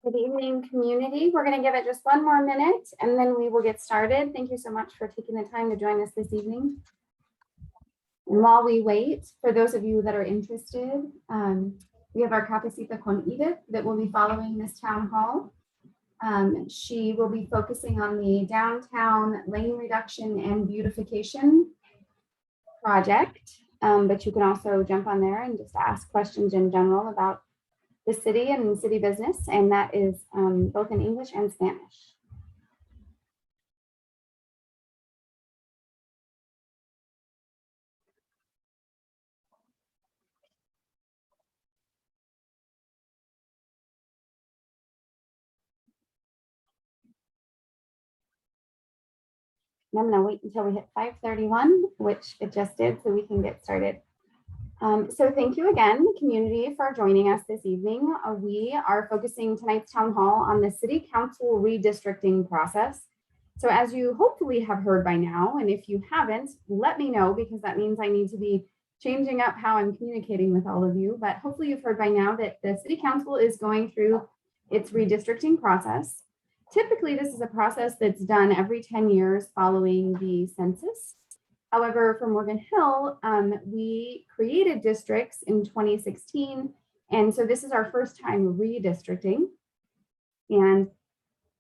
Good evening, community. We're going to give it just one more minute and then we will get started. Thank you so much for taking the time to join us this evening. And while we wait, for those of you that are interested, we have our Capacita con Edith that will be following this town hall. She will be focusing on the downtown lane reduction and beautification project, but you can also jump on there and just ask questions in general about the city and city business, and that is both in English and Spanish. And I'm going to wait until we hit 5:31, which it just did, so we can get started. So thank you again, community, for joining us this evening. We are focusing tonight's town hall on the city council redistricting process. So as you hopefully have heard by now, and if you haven't, let me know, because that means I need to be changing up how I'm communicating with all of you. But hopefully you've heard by now that the city council is going through its redistricting process. Typically, this is a process that's done every 10 years following the census. However, for Morgan Hill, we created districts in 2016. And so this is our first time redistricting. And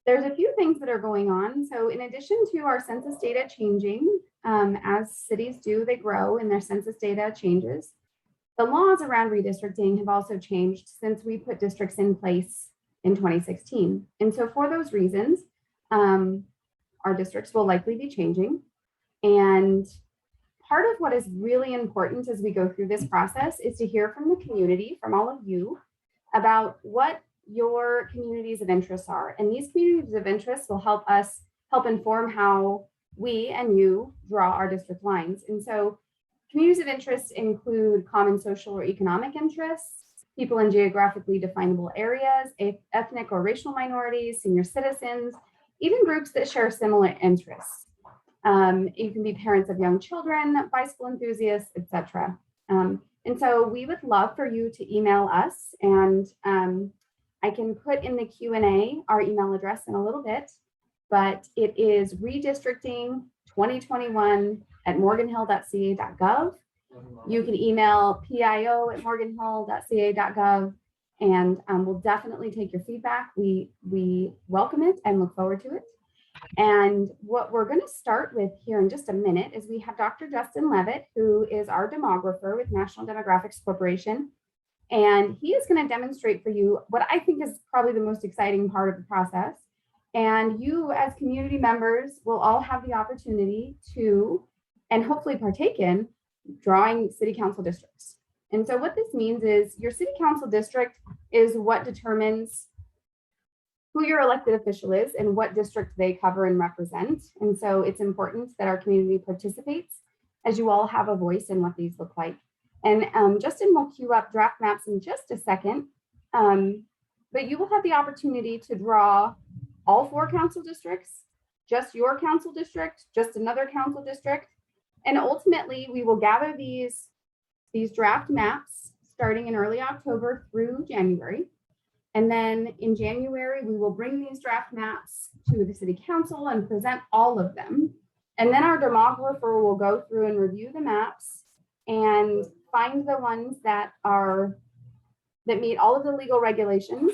there's a few things that are going on. So in addition to our census data changing, as cities do, they grow and their census data changes. The laws around redistricting have also changed since we put districts in place in 2016. And so for those reasons, our districts will likely be changing. And part of what is really important as we go through this process is to hear from the community, from all of you, about what your communities of interest are. And these communities of interest will help us inform how we and you draw our district lines. And so communities of interest include common social or economic interests, people in geographically definable areas, ethnic or racial minorities, senior citizens, even groups that share similar interests. You can be parents of young children, bicycle enthusiasts, etc. And so we would love for you to email us, and I can put in the Q&A our email address in a little bit, but it is redistricting2021@morganhill.ca.gov. You can email pio@morganhill.ca.gov, and we'll definitely take your feedback. We welcome it and look forward to it. And what we're going to start with here in just a minute is we have Dr. Justin Levitt, who is our demographer with National Demographics Corporation. And he is going to demonstrate for you what I think is probably the most exciting part of the process. And you as community members will all have the opportunity to, and hopefully partake in, drawing city council districts. And so what this means is your city council district is what determines who your elected official is and what district they cover and represent. And so it's important that our community participates, as you all have a voice in what these look like. And Justin will queue up draft maps in just a second, but you will have the opportunity to draw all 4 council districts, just your council district, just another council district. And ultimately, we will gather these draft maps starting in early October through January. And then in January, we will bring these draft maps to the city council and present all of them. And then our demographer will go through and review the maps and find the ones that meet all of the legal regulations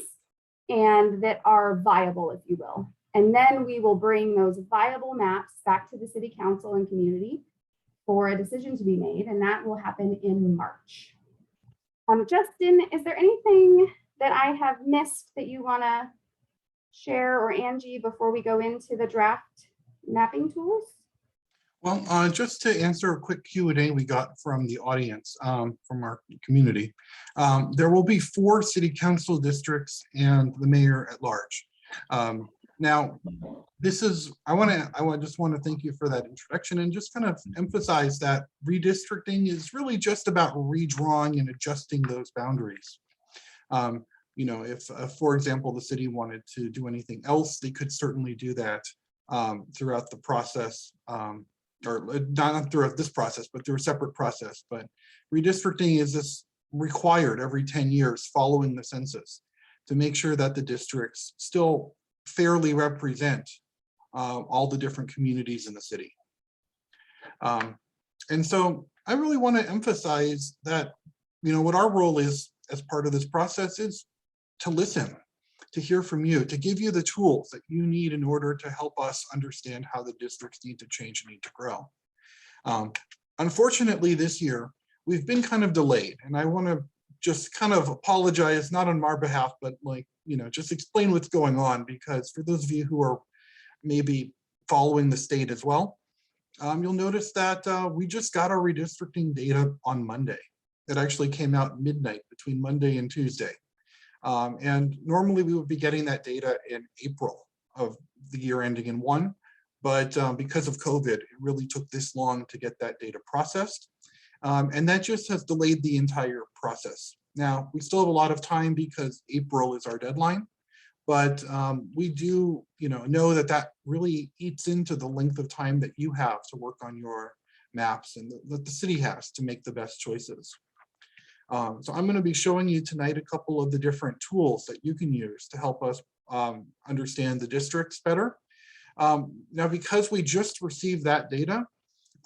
and that are viable, if you will. And then we will bring those viable maps back to the city council and community for a decision to be made, and that will happen in March. Justin, is there anything that I have missed that you want to share, or Angie, before we go into the draft mapping tools? Well, just to answer a quick Q&A we got from the audience, from our community, there will be 4 city council districts and the mayor at large. Now, this is, I just want to thank you for that introduction and just kind of emphasize that redistricting is really just about redrawing and adjusting those boundaries. You know, if, for example, the city wanted to do anything else, they could certainly do that throughout the process, or not throughout this process, but through a separate process. But redistricting is required every 10 years following the census. to make sure that the districts still fairly represent all the different communities in the city. And so I really want to emphasize that, what our role is as part of this process is to listen, to hear from you, to give you the tools that you need in order to help us understand how the districts need to change and need to grow. Unfortunately, this year, we've been kind of delayed, and I want to just kind of apologize, not on our behalf, but just explain what's going on, because for those of you who are maybe following the state as well, you'll notice that we just got our redistricting data on Monday. It actually came out midnight between Monday and Tuesday. And normally we would be getting that data in April of the year ending in 1, but because of COVID, it really took this long to get that data processed. And that just has delayed the entire process. Now, we still have a lot of time because April is our deadline, but we do know that that really eats into the length of time that you have to work on your maps and that the city has to make the best choices. So I'm going to be showing you tonight a couple of the different tools that you can use to help us understand the districts better. Now, because we just received that data,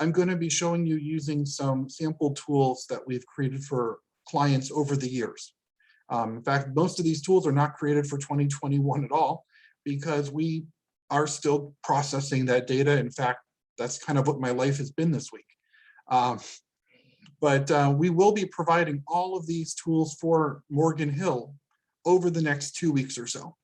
I'm going to be showing you using some sample tools that we've created for clients over the years. In fact, most of these tools are not created for 2021 at all, because we are still processing that data. In fact, that's kind of what my life has been this week. But we will be providing all of these tools for Morgan Hill over the next 2 weeks or so.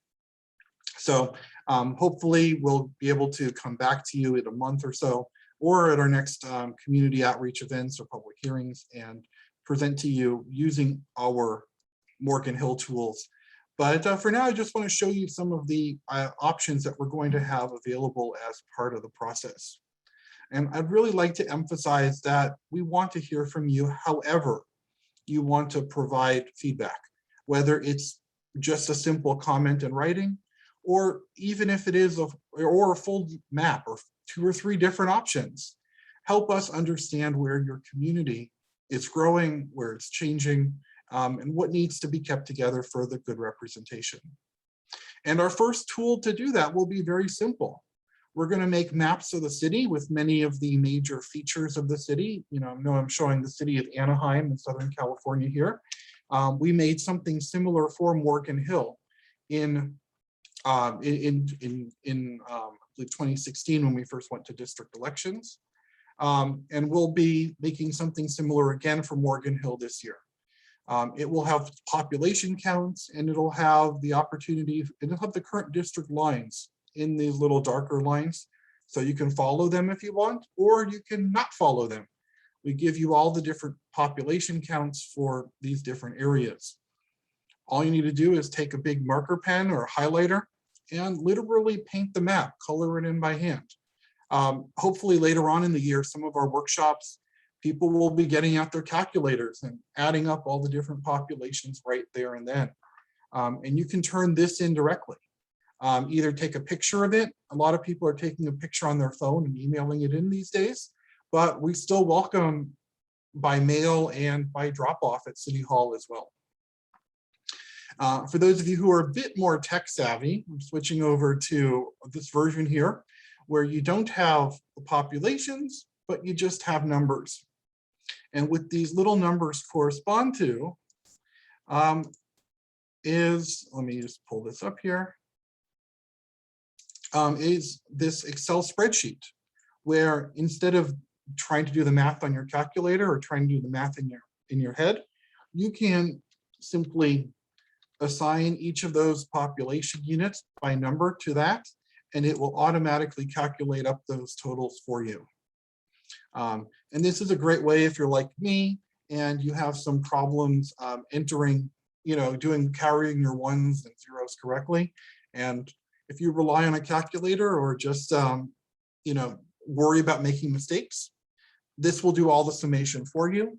So hopefully we'll be able to come back to you in a month or so, or at our next community outreach events or public hearings, and present to you using our Morgan Hill tools. But for now, I just want to show you some of the options that we're going to have available as part of the process. And I'd really like to emphasize that we want to hear from you however you want to provide feedback, whether it's just a simple comment in writing, or even if it is a full map or 2 or 3 different options. Help us understand where your community is growing, where it's changing, and what needs to be kept together for the good representation. And our first tool to do that will be very simple. We're going to make maps of the city with many of the major features of the city. I know I'm showing the city of Anaheim in Southern California here. We made something similar for Morgan Hill in I believe 2016 when we first went to district elections. And we'll be making something similar again for Morgan Hill this year. It will have population counts, and it'll have the opportunity, and it'll have the current district lines in these little darker lines. So you can follow them if you want, or you can not follow them. We give you all the different population counts for these different areas. All you need to do is take a big marker pen or a highlighter and literally paint the map, color it in by hand. Hopefully later on in the year, some of our workshops, people will be getting out their calculators and adding up all the different populations right there and then. And you can turn this in directly. Either take a picture of it. A lot of people are taking a picture on their phone and emailing it in these days, but we still welcome by mail and by drop off at City Hall as well. For those of you who are a bit more tech savvy, I'm switching over to this version here, where you don't have the populations, but you just have numbers. And what these little numbers correspond to is, let me just pull this up here, is this Excel spreadsheet, where instead of trying to do the math on your calculator or trying to do the math in your head, you can simply assign each of those population units by number to that, and it will automatically calculate up those totals for you. And this is a great way if you're like me and you have some problems entering, carrying your ones and zeros correctly. And if you rely on a calculator or just, worry about making mistakes, this will do all the summation for you.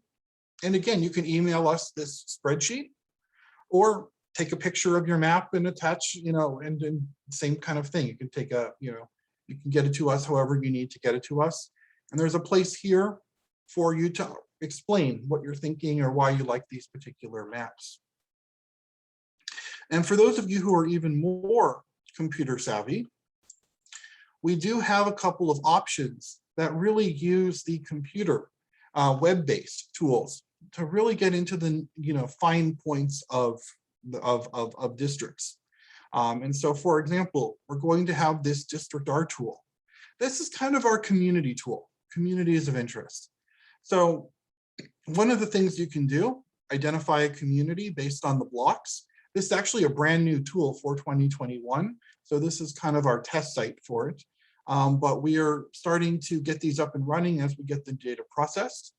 And again, you can email us this spreadsheet or take a picture of your map and attach, and same kind of thing. You can take you can get it to us however you need to get it to us. And there's a place here for you to explain what you're thinking or why you like these particular maps. And for those of you who are even more computer savvy, we do have a couple of options that really use the computer web-based tools to really get into the fine points of districts. And so, for example, we're going to have this District R tool. This is kind of our community tool, communities of interest. So one of the things you can do, identify a community based on the blocks. This is actually a brand new tool for 2021. So this is kind of our test site for it. But we are starting to get these up and running as we get the data processed.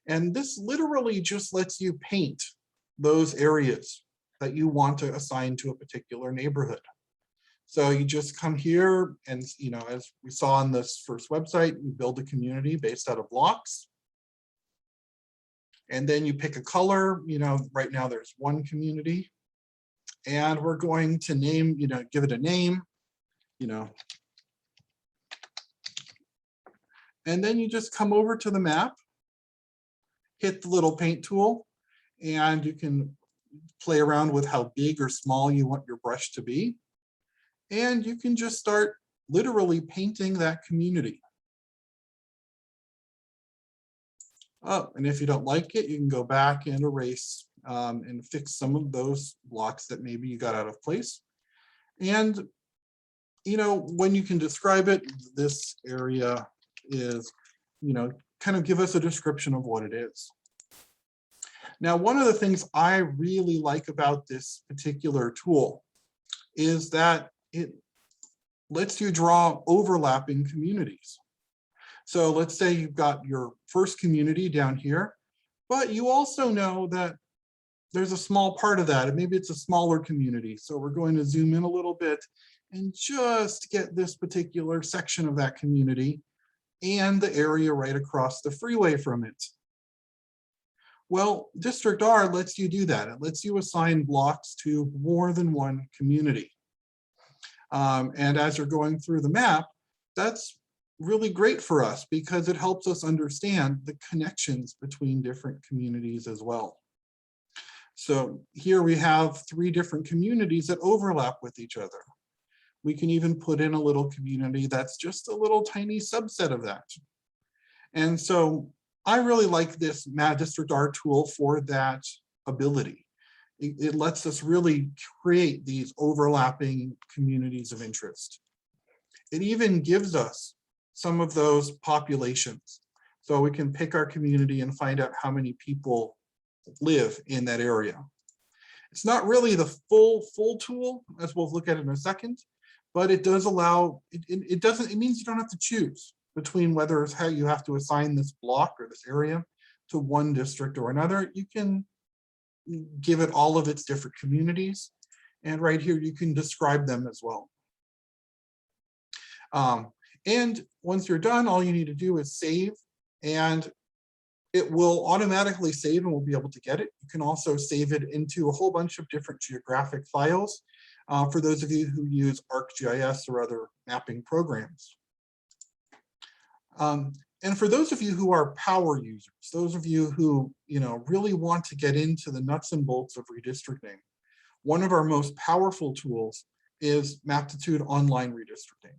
And this literally just lets you paint those areas that you want to assign to a particular neighborhood. So you just come here and, as we saw on this first website, you build a community based out of blocks. And then you pick a color, right now there's one community. And we're going to name, give it a name, And then you just come over to the map, hit the little paint tool, and you can play around with how big or small you want your brush to be. And you can just start literally painting that community. Oh, and if you don't like it, you can go back and erase and fix some of those blocks that maybe you got out of place. And, when you can describe it, this area is, kind of give us a description of what it is. Now, one of the things I really like about this particular tool is that it lets you draw overlapping communities. So let's say you've got your first community down here, but you also know that there's a small part of that, and maybe it's a smaller community. So we're going to zoom in a little bit and just get this particular section of that community and the area right across the freeway from it. Well, District R lets you do that. It lets you assign blocks to more than one community. And as you're going through the map, that's really great for us because it helps us understand the connections between different communities as well. So here we have 3 different communities that overlap with each other. We can even put in a little community that's just a little tiny subset of that. And so I really like this District R tool for that ability. It lets us really create these overlapping communities of interest. It even gives us some of those populations. So we can pick our community and find out how many people live in that area. It's not really the full tool, as we'll look at in a second, but it does allow, it means you don't have to choose between whether it's how you have to assign this block or this area to one district or another. You can give it all of its different communities. And right here, you can describe them as well. And once you're done, all you need to do is save, and it will automatically save and we'll be able to get it. You can also save it into a whole bunch of different geographic files for those of you who use ArcGIS or other mapping programs. And for those of you who are power users, those of you who really want to get into the nuts and bolts of redistricting, one of our most powerful tools is Maptitude Online Redistricting.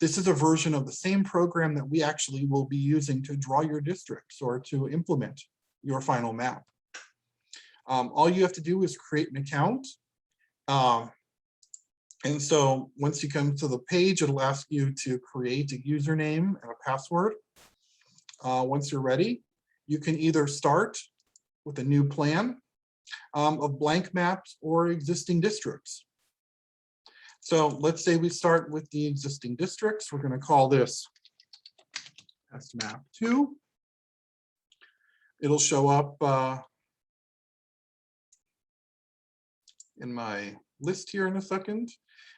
This is a version of the same program that we actually will be using to draw your districts or to implement your final map. All you have to do is create an account. And so once you come to the page, it'll ask you to create a username and a password. Once you're ready, you can either start with a new plan of blank maps or existing districts. So let's say we start with the existing districts. We're going to call this test map 2. It'll show up in my list here in a second.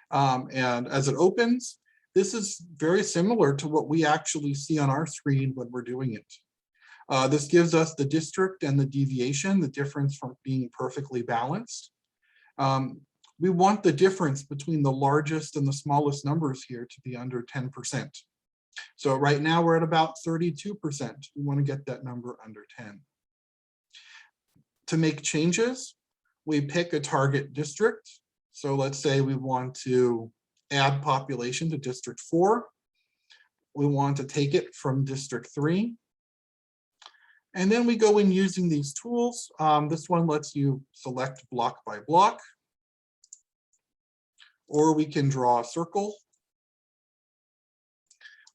And as it opens, this is very similar to what we actually see on our screen when we're doing it. This gives us the district and the deviation, the difference from being perfectly balanced. We want the difference between the largest and the smallest numbers here to be under 10%. So right now we're at about 32%. We want to get that number under 10. To make changes, we pick a target district. So let's say we want to add population to District 4. We want to take it from District 3. And then we go in using these tools. This one lets you select block by block, or we can draw a circle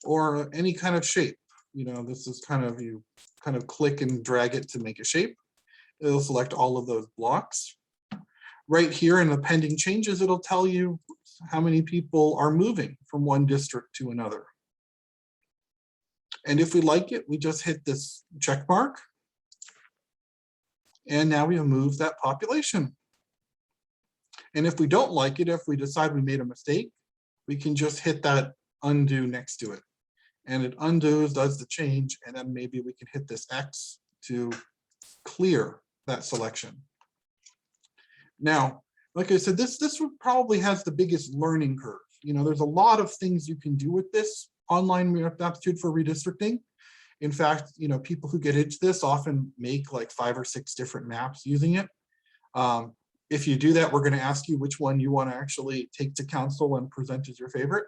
or any kind of shape. You know, this is kind of, you kind of click and drag it to make a shape. It'll select all of those blocks. Right here in the pending changes, it'll tell you how many people are moving from one district to another. And if we like it, we just hit this check mark. And now we have moved that population. And if we don't like it, if we decide we made a mistake, we can just hit that undo next to it. And it undoes, does the change, and then maybe we can hit this X to clear that selection. Now, like I said, this one probably has the biggest learning curve. You know, there's a lot of things you can do with this online Maptitude for redistricting. In fact, you know, people who get into this often make like 5 or 6 different maps using it. If you do that, we're going to ask you which one you want to actually take to council and present as your favorite.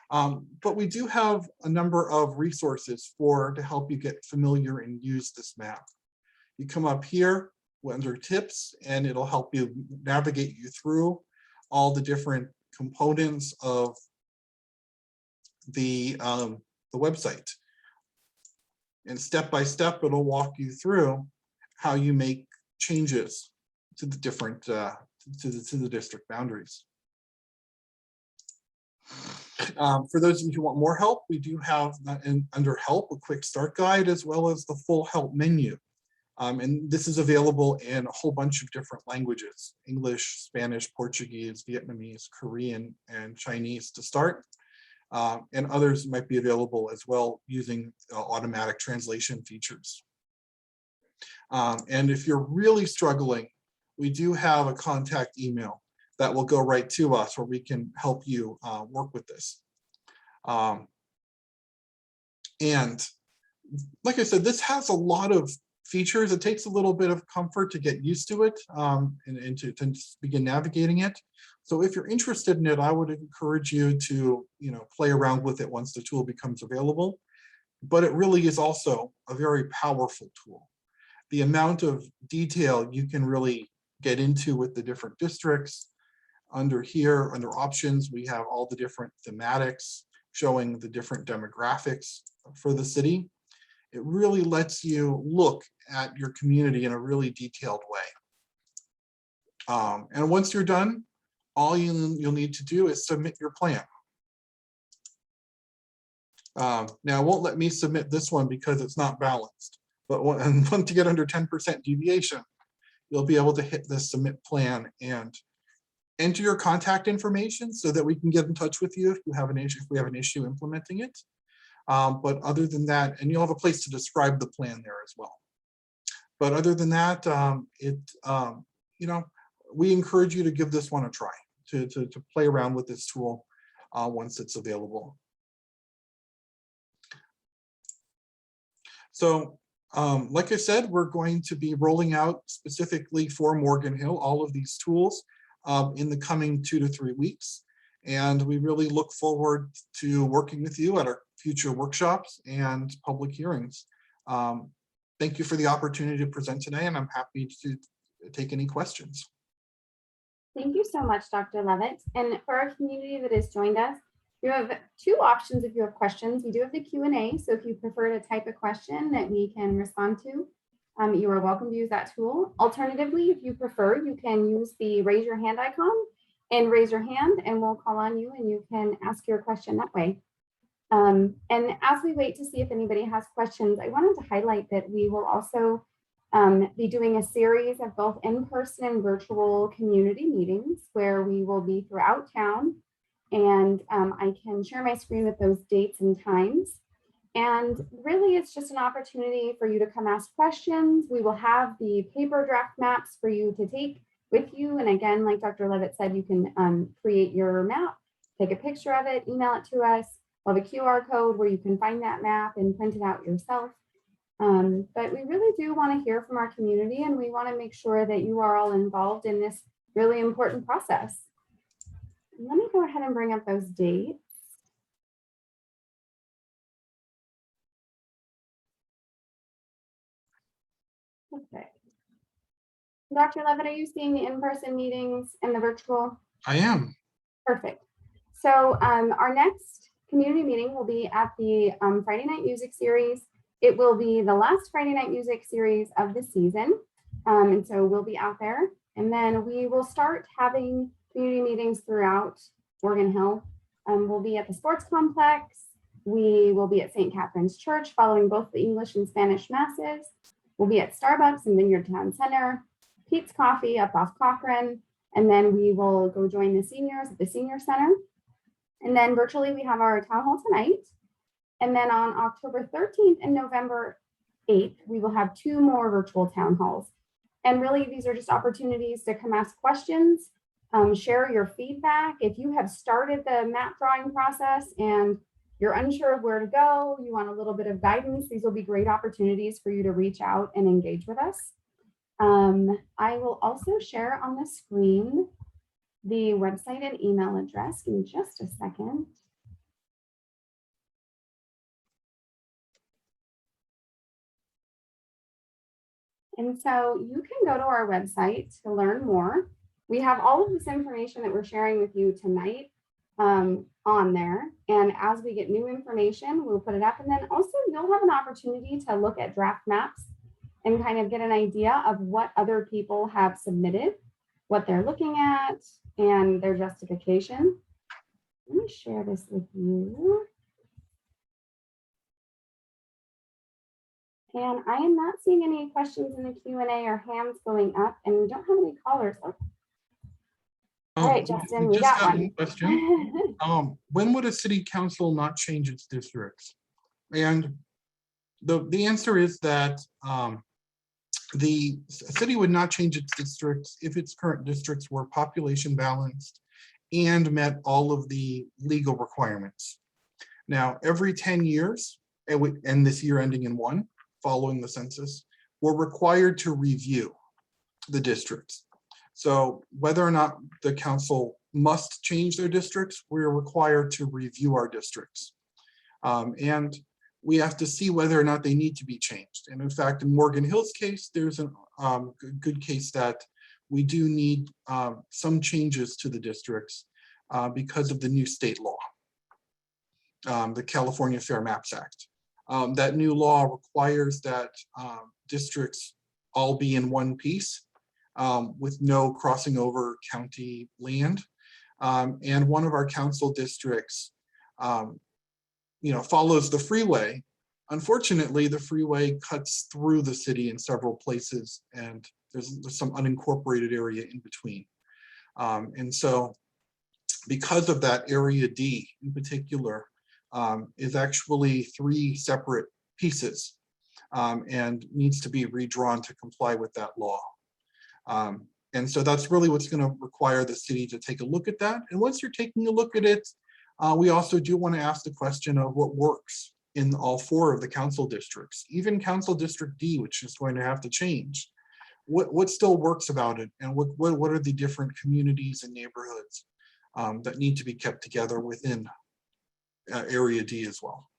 But we do have a number of resources to help you get familiar and use this map. You come up here under tips, and it'll help you navigate you through all the different components of the website. And step by step, it'll walk you through how you make changes to the different to the district boundaries. For those of you who want more help, we do have under help a quick start guide as well as the full help menu. And this is available in a whole bunch of different languages: English, Spanish, Portuguese, Vietnamese, Korean, and Chinese to start. And others might be available as well using automatic translation features. And if you're really struggling, we do have a contact email that will go right to us where we can help you work with this. And like I said, this has a lot of features. It takes a little bit of comfort to get used to it and to begin navigating it. So if you're interested in it, I would encourage you to, you know, play around with it once the tool becomes available. But it really is also a very powerful tool. The amount of detail you can really get into with the different districts. Under here, under options, we have all the different thematics showing the different demographics for the city. It really lets you look at your community in a really detailed way. And once you're done, all you'll need to do is submit your plan. Now, it won't let me submit this one because it's not balanced. But once you get under 10% deviation, you'll be able to hit the submit plan and enter your contact information so that we can get in touch with you if you have an issue, if we have an issue implementing it. But other than that, and you'll have a place to describe the plan there as well. But other than that, you know, we encourage you to give this one a try, to play around with this tool once it's available. So like I said, we're going to be rolling out specifically for Morgan Hill all of these tools in the coming 2 to 3 weeks. And we really look forward to working with you at our future workshops and public hearings. Thank you for the opportunity to present today, and I'm happy to take any questions. Thank you so much, Dr. Levitt. And for our community that has joined us, you have 2 options if you have questions. We do have the Q&A, so if you prefer to type a question that we can respond to, you are welcome to use that tool. Alternatively, if you prefer, you can use the raise your hand icon and raise your hand, and we'll call on you and you can ask your question that way. And as we wait to see if anybody has questions, I wanted to highlight that we will also be doing a series of both in-person and virtual community meetings where we will be throughout town. And I can share my screen with those dates and times. And really, it's just an opportunity for you to come ask questions. We will have the paper draft maps for you to take with you. And again, like Dr. Levitt said, you can create your map, take a picture of it, email it to us. We'll have a QR code where you can find that map and print it out yourself. But we really do want to hear from our community, and we want to make sure that you are all involved in this really important process. Let me go ahead and bring up those dates. Okay. Dr. Levitt, are you seeing the in-person meetings and the virtual? I am. Perfect. So our next community meeting will be at the Friday Night Music Series. It will be the last Friday Night Music Series of the season. And so we'll be out there. And then we will start having community meetings throughout Morgan Hill. We'll be at the sports complex. We will be at St. Catherine's Church following both the English and Spanish masses. We'll be at Starbucks in Vineyard Town Center, Pete's Coffee up off Cochrane, and then we will go join the seniors at the Senior Center. And then virtually we have our town hall tonight. And then on October 13th and November 8th, we will have 2 more virtual town halls. And really, these are just opportunities to come ask questions, share your feedback. If you have started the map drawing process and you're unsure of where to go, you want a little bit of guidance, these will be great opportunities for you to reach out and engage with us. I will also share on the screen the website and email address in just a second. And so you can go to our website to learn more. We have all of this information that we're sharing with you tonight on there. And as we get new information, we'll put it up. And then also you'll have an opportunity to look at draft maps and kind of get an idea of what other people have submitted, what they're looking at, and their justification. Let me share this with you. And I am not seeing any questions in the Q&A or hands going up, and we don't have any callers. Oh. All right, Justin, we got one. Question. When would a city council not change its districts? And the answer is that the city would not change its districts if its current districts were population balanced and met all of the legal requirements. Now, every 10 years, and this year ending in 1, following the census, we're required to review the districts. So whether or not the council must change their districts, we're required to review our districts. And we have to see whether or not they need to be changed. And in fact, in Morgan Hill's case, there's a good case that we do need some changes to the districts because of the new state law, the California Fair Maps Act. That new law requires that districts all be in one piece with no crossing over county land. And one of our council districts follows the freeway. Unfortunately, the freeway cuts through the city in several places, and there's some unincorporated area in between. And so because of that, Area D in particular is actually 3 separate pieces and needs to be redrawn to comply with that law. And so that's really what's going to require the city to take a look at that. And once you're taking a look at it, we also do want to ask the question of what works in all 4 of the council districts, even Council District D, which is going to have to change. What still works about it, and what are the different communities and neighborhoods that need to be kept together within Area D as well.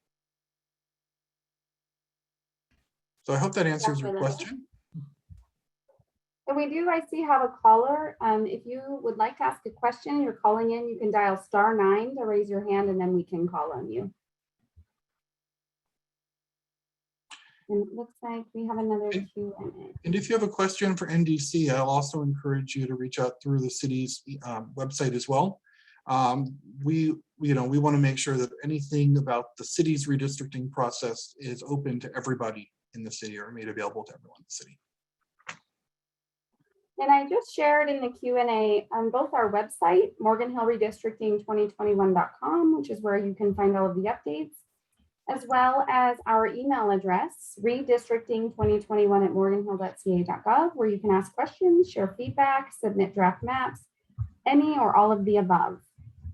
So I hope that answers your question. And we do, I see, have a caller. If you would like to ask a question, you're calling in, you can dial *9 to raise your hand, and then we can call on you. And it looks like we have another Q&A. And if you have a question for NDC, I'll also encourage you to reach out through the city's website as well. We want to make sure that anything about the city's redistricting process is open to everybody in the city, or made available to everyone in the city. And I just shared in the Q&A on both our website, morganhillredistricting2021.com, which is where you can find all of the updates, as well as our email address, redistricting2021@morganhill.ca.gov, where you can ask questions, share feedback, submit draft maps, any or all of the above.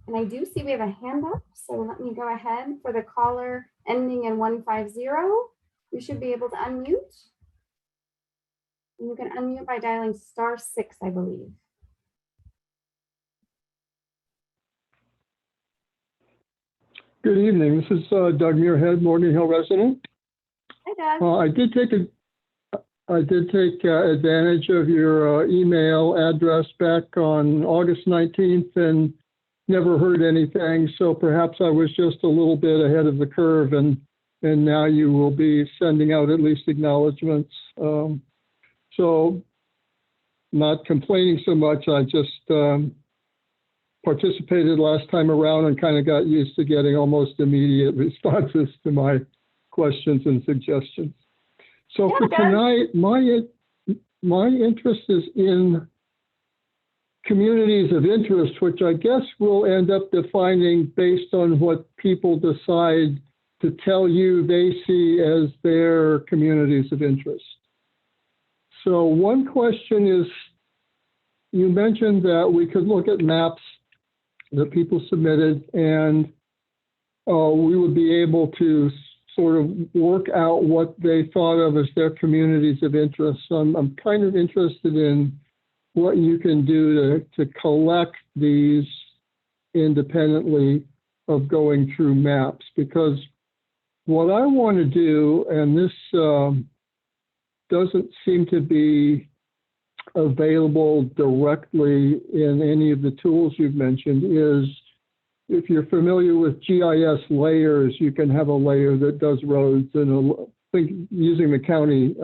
And I do see we have a hand up, so let me go ahead for the caller ending in 150. You should be able to unmute. And you can unmute by dialing *6, I believe. Good evening. This is Doug Muirhead, Morgan Hill resident. Hi, Doug. I did take advantage of your email address back on August 19th and never heard anything. So perhaps I was just a little bit ahead of the curve, and now you will be sending out at least acknowledgements. So not complaining so much. I just participated last time around and kind of got used to getting almost immediate responses to my questions and suggestions. So for tonight, my interest is in communities of interest, which I guess we'll end up defining based on what people decide to tell you they see as their communities of interest. So one question is, you mentioned that we could look at maps that people submitted, and we would be able to sort of work out what they thought of as their communities of interest. So I'm kind of interested in what you can do to collect these independently of going through maps, because what I want to do, and this doesn't seem to be available directly in any of the tools you've mentioned, is if you're familiar with GIS layers, you can have a layer that does roads, and using the county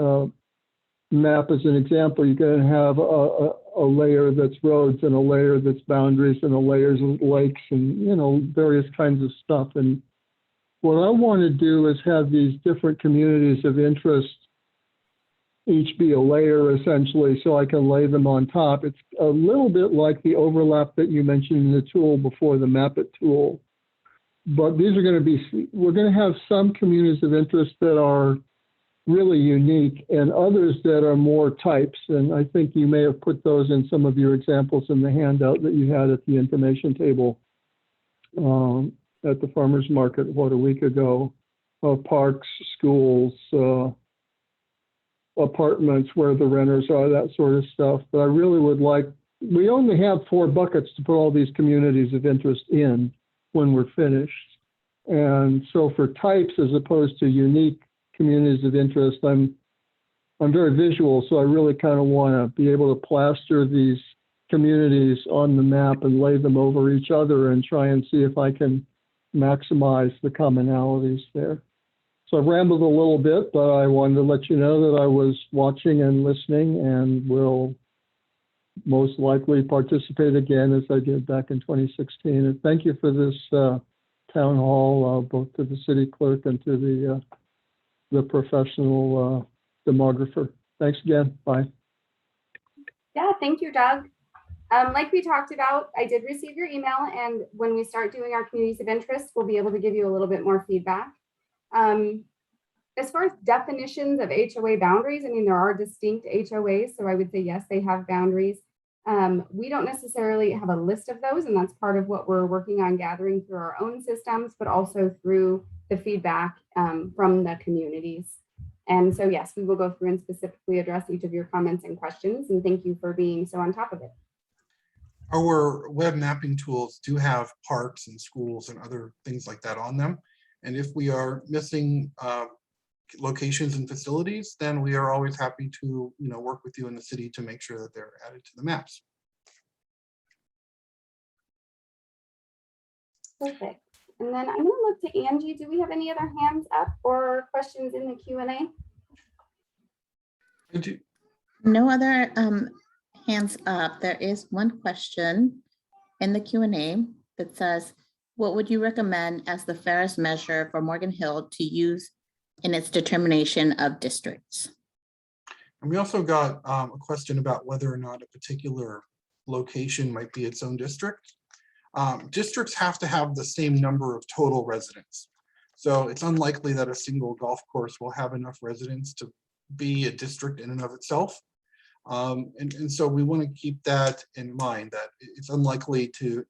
map as an example, you can have a layer that's roads and a layer that's boundaries and a layer of lakes and various kinds of stuff. And what I want to do is have these different communities of interest each be a layer essentially, so I can lay them on top. It's a little bit like the overlap that you mentioned in the tool before, the Map It tool. But these are going to be, we're going to have some communities of interest that are really unique and others that are more types. And I think you may have put those in some of your examples in the handout that you had at the information table at the farmer's market, a week ago, parks, schools, apartments where the renters are, that sort of stuff. But I really would like, we only have 4 buckets to put all these communities of interest in when we're finished. And so for types as opposed to unique communities of interest, I'm very visual, so I really kind of want to be able to plaster these communities on the map and lay them over each other and try and see if I can maximize the commonalities there. So I rambled a little bit, but I wanted to let you know that I was watching and listening and will most likely participate again as I did back in 2016. And thank you for this town hall, both to the city clerk and to the professional demographer. Thanks again. Bye. Yeah, thank you, Doug. Like we talked about, I did receive your email, and when we start doing our communities of interest, we'll be able to give you a little bit more feedback. As far as definitions of HOA boundaries, I mean, there are distinct HOAs, so I would say, yes, they have boundaries. We don't necessarily have a list of those, and that's part of what we're working on gathering through our own systems, but also through the feedback from the communities. And so, yes, we will go through and specifically address each of your comments and questions, and thank you for being so on top of it. Our web mapping tools do have parks and schools and other things like that on them. And if we are missing locations and facilities, then we are always happy to work with you in the city to make sure that they're added to the maps. Perfect. And then I'm going to look to Angie. Do we have any other hands up or questions in the Q&A? No other hands up. There is one question in the Q&A that says, what would you recommend as the fairest measure for Morgan Hill to use in its determination of districts? And we also got a question about whether or not a particular location might be its own district. Districts have to have the same number of total residents. So it's unlikely that a single golf course will have enough residents to be a district in and of itself. And so we want to keep that in mind, that it's unlikely to,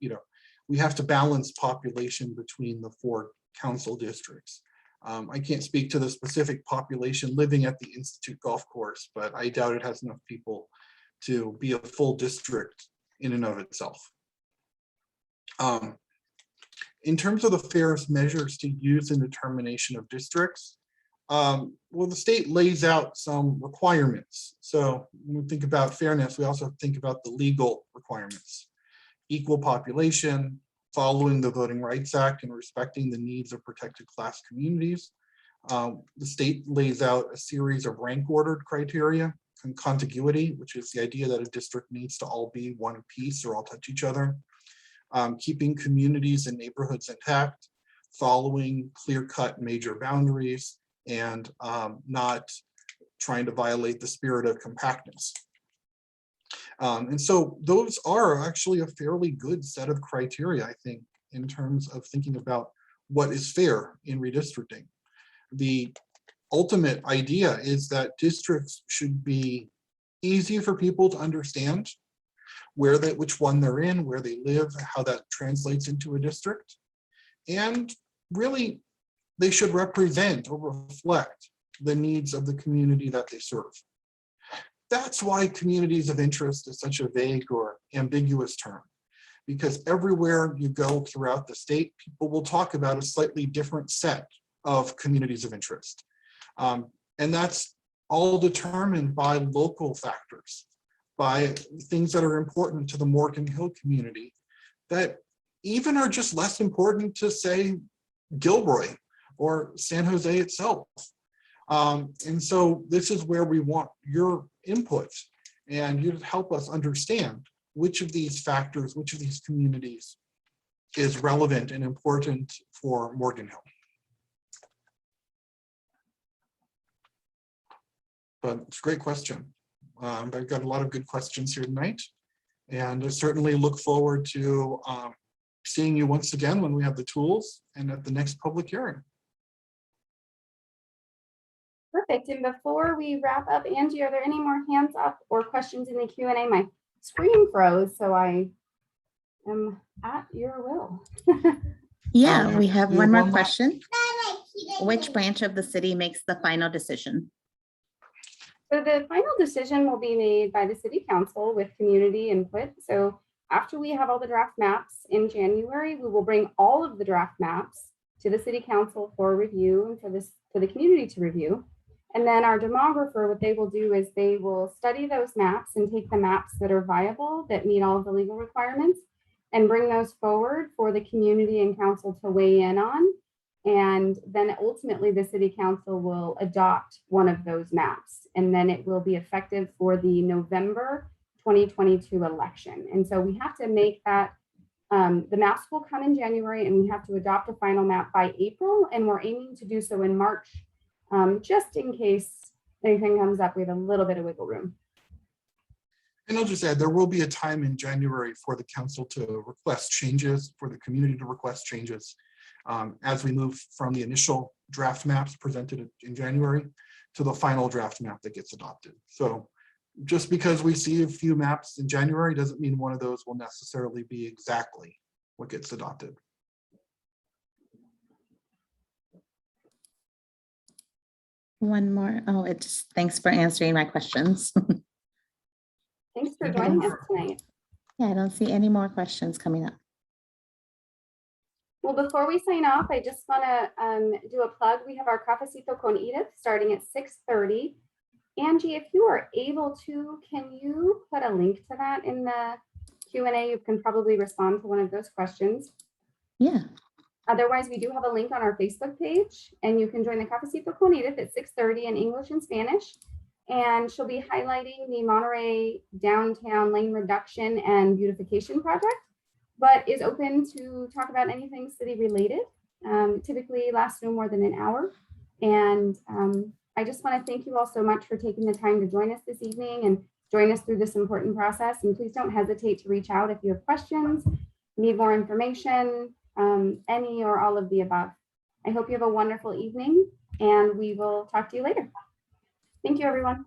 we have to balance population between the 4 council districts. I can't speak to the specific population living at the Institute Golf Course, but I doubt it has enough people to be a full district in and of itself. In terms of the fairest measures to use in determination of districts, well, the state lays out some requirements. So when we think about fairness, we also think about the legal requirements. Equal population, following the Voting Rights Act and respecting the needs of protected class communities. The state lays out a series of rank ordered criteria and contiguity, which is the idea that a district needs to all be one piece or all touch each other. Keeping communities and neighborhoods intact, following clear-cut major boundaries, and not trying to violate the spirit of compactness. And so those are actually a fairly good set of criteria, I think, in terms of thinking about what is fair in redistricting. The ultimate idea is that districts should be easy for people to understand, which one they're in, where they live, how that translates into a district. And really, they should represent or reflect the needs of the community that they serve. That's why communities of interest is such a vague or ambiguous term, because everywhere you go throughout the state, people will talk about a slightly different set of communities of interest. And that's all determined by local factors, by things that are important to the Morgan Hill community that even are just less important to, say, Gilroy or San Jose itself. And so this is where we want your input and you to help us understand which of these factors, which of these communities is relevant and important for Morgan Hill. But it's a great question. I've got a lot of good questions here tonight, and I certainly look forward to seeing you once again when we have the tools and at the next public hearing. Perfect. And before we wrap up, Angie, are there any more hands up or questions in the Q&A? My screen froze, so I am at your will. Yeah, we have one more question. Which branch of the city makes the final decision? So the final decision will be made by the city council with community input. So after we have all the draft maps in January, we will bring all of the draft maps to the city council for review and for the community to review. And then our demographer, what they will do is they will study those maps and take the maps that are viable, that meet all of the legal requirements, and bring those forward for the community and council to weigh in on. And then ultimately the city council will adopt one of those maps, and then it will be effective for the November 2022 election. And so we have to make that, the maps will come in January and we have to adopt a final map by April, and we're aiming to do so in March, just in case anything comes up, we have a little bit of wiggle room. And I'll just add, there will be a time in January for the council to request changes, for the community to request changes, as we move from the initial draft maps presented in January to the final draft map that gets adopted. So just because we see a few maps in January doesn't mean one of those will necessarily be exactly what gets adopted. One more. Oh, it's thanks for answering my questions. Thanks for joining us tonight. Yeah, I don't see any more questions coming up. Well, before we sign off, I just want to do a plug. We have our Cafecito con Edith starting at 6:30. Angie, if you are able to, can you put a link to that in the Q&A? You can probably respond to one of those questions. Yeah. Otherwise, we do have a link on our Facebook page, and you can join the Cafecito con Edith at 6:30 in English and Spanish. And she'll be highlighting the Monterey downtown lane reduction and beautification project, but is open to talk about anything city related. Typically lasts no more than an hour. And I just want to thank you all so much for taking the time to join us this evening and join us through this important process. And please don't hesitate to reach out if you have questions, need more information, any or all of the above. I hope you have a wonderful evening, and we will talk to you later. Thank you, everyone.